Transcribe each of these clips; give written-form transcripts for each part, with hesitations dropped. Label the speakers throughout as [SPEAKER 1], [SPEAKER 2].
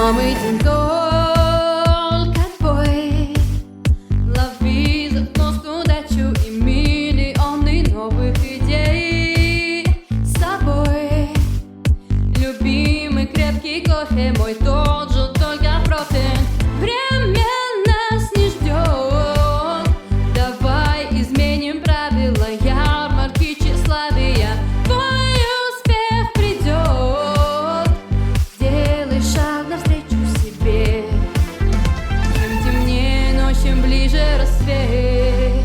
[SPEAKER 1] Новый день только твой. Лови за хвост удачу и миллионы новых идей с собой. Любимый крепкий кофе, мой тот же, только профи. Время нас не ждет. Давай изменим правила ярмарки тщеславия. Твой успех придет. Делай шаг навстречу себе. Чем темнее ночь, чем ближе рассвет.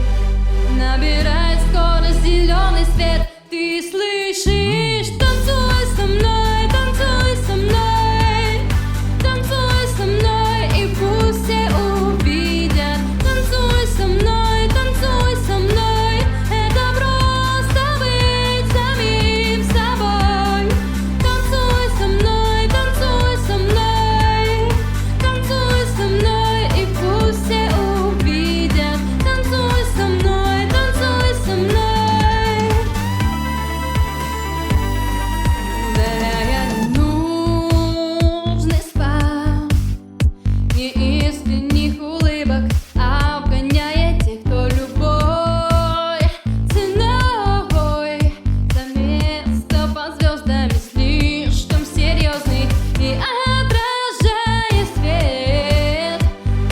[SPEAKER 1] Набирай скорость зеленый свет. Ты слышишь? Танцуй со мной, танцуй со мной. Танцуй со мной, и пусть все увидят. Танцуй со мной, танцуй со мной. Это просто быть самим собой. Танцуй со мной, танцуй со мной. Танцуй со мной, и пусть все увидят. Танцуй со мной, танцуй со мной. Удаляя ненужный спам, не искренних улыбок, а обгоняя тех, кто любой ценой за место под звездами слишком серьезный и отражая свет.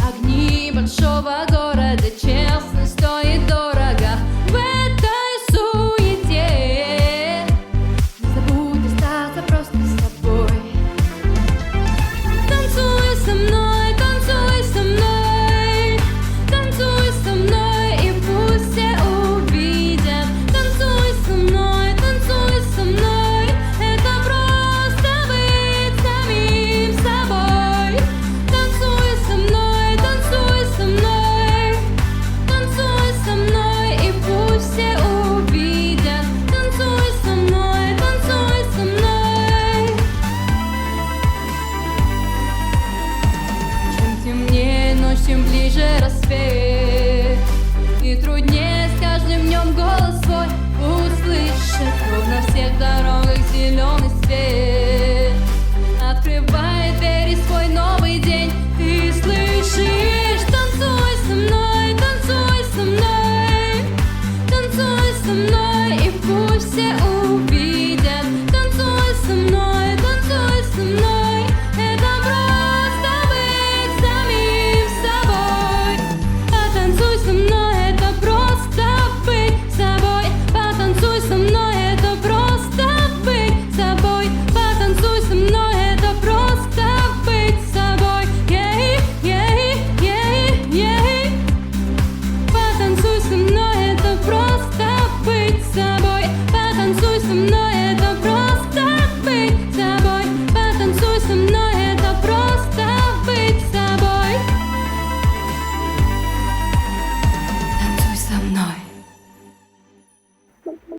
[SPEAKER 1] Огни большого города, честность стоит дорого в этой суете. Не забудь остаться просто с собой. Танцуй со мной, танцуй со мной. Танцуй со мной, и пусть все увидят. Танцуй со мной, танцуй со мной. Это просто быть самим собой. Танцуй со мной, танцуй со мной. Танцуй со мной, и пусть все увидят. Танцуй со мной, танцуй со мной. Чем темнее ночь, тем ближе рассвет. И труднее с каждым днем голос свой услышать. Но на всех дорогах зеленый свет.